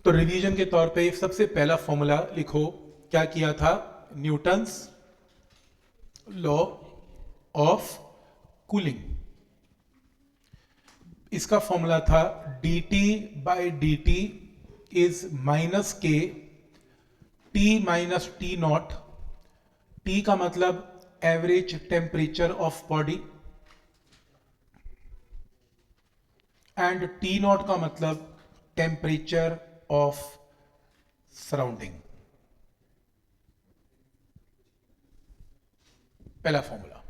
तो रिवीजन के तौर पे सबसे पहला फॉर्मूला लिखो, क्या किया था? Newton's law of cooling. इसका फॉर्मूला था dt by D T is minus K T minus T naught. T का मतलब average temperature of body and T naught का मतलब टेम्परेचर ऑफ सराउंडिंग। पहला फॉर्मूला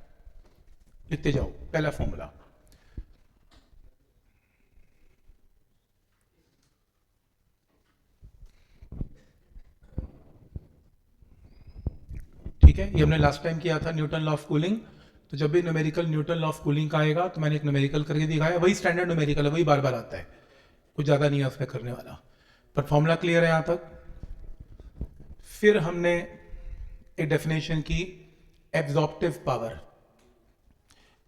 लिखते जाओ, पहला फॉर्मूला। ठीक है, ये हमने लास्ट टाइम किया था न्यूटन लॉ ऑफ कूलिंग। तो जब भी numerical Newton law of cooling का आएगा तो मैंने एक न्यूमेरिकल करके दिखाया, वही स्टैंडर्ड न्यूमेरिकल है, वही बार बार आता है, कुछ ज़्यादा नहीं है उसमें करने वाला। पर फॉर्मूला क्लियर है यहाँ तक। फिर हमने एक डेफिनेशन की एब्जॉर्प्टिव पावर।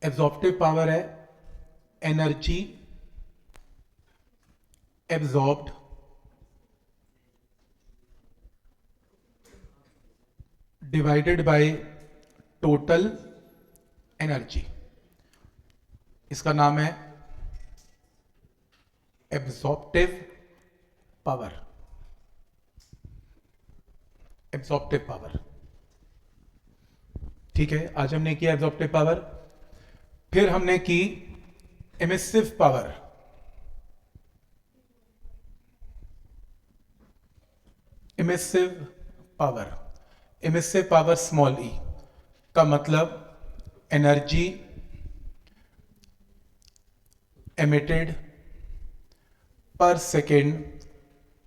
एब्जॉर्प्टिव पावर है energy absorbed divided by total energy. इसका नाम है एब्जॉर्प्टिव पावर। एब्जॉर्प्टिव पावर, ठीक है, आज हमने किया एब्जॉर्प्टिव पावर। फिर हमने की emissive power. Emissive power, emissive power small E का मतलब energy emitted per second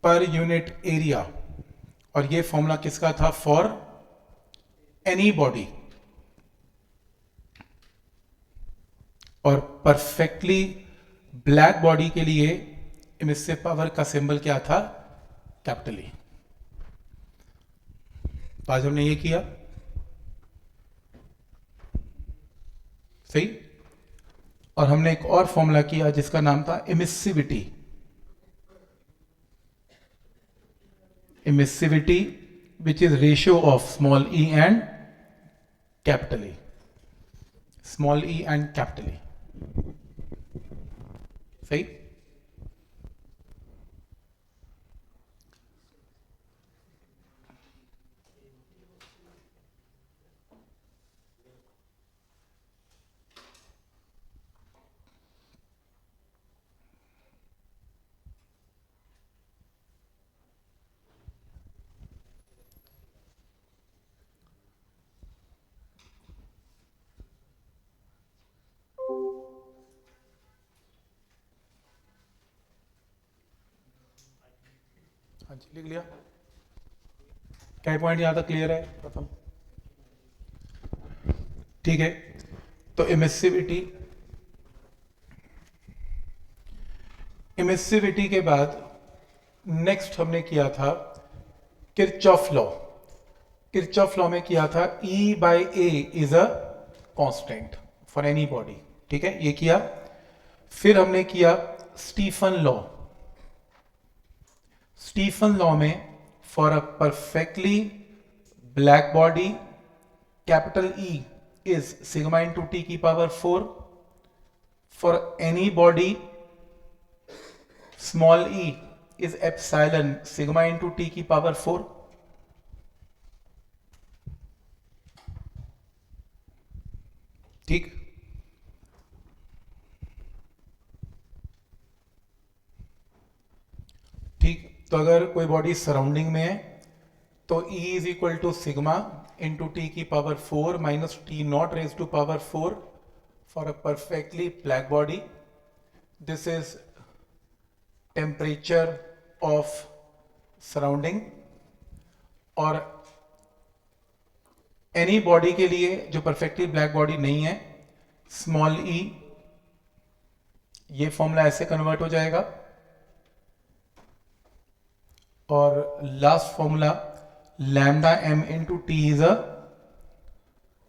per unit area. और ये फॉर्मूला किसका था? For any body. और परफेक्टली ब्लैक बॉडी के लिए एमिसिव पावर का सिंबल क्या था? Capital E. तो आज हमने ये किया, सही। और हमने एक और फॉर्मूला किया जिसका नाम था emissivity. Emissivity which is ratio of small E and capital E. Small E and capital E, सही। हाँ जी, लिख लिया। क्या पॉइंट यहां तक क्लियर है? प्रथम, ठीक है। तो एमिसिविटी, एमिसिविटी के बाद नेक्स्ट हमने किया था किरचॉफ लॉ। किरचॉफ लॉ में किया था E by A is a constant for any body, ठीक है, ये किया। फिर हमने किया स्टीफन लॉ। स्टीफन लॉ में for a perfectly black body capital E is sigma into T की power 4। For any body small e is epsilon sigma into T की पावर 4। ठीक, ठीक। तो अगर कोई बॉडी सराउंडिंग में है तो E is equal to sigma into T की power 4 minus T naught raise to power 4 for a perfectly black body. This is temperature of surrounding. और एनी बॉडी के लिए जो परफेक्टली ब्लैक बॉडी नहीं है, स्मॉल ई, ये फॉर्मूला ऐसे convert हो जाएगा। और last formula lambda M into T is a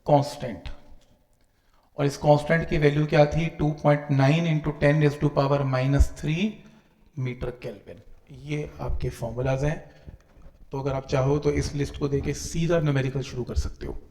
constant. और इस कांस्टेंट की वैल्यू क्या थी? 2.9 into 10 raise to power -3 metre kelvin. ये आपके फॉर्मूलाज हैं। तो अगर आप चाहो तो इस लिस्ट को देके सीधा न्यूमेरिकल शुरू कर सकते हो।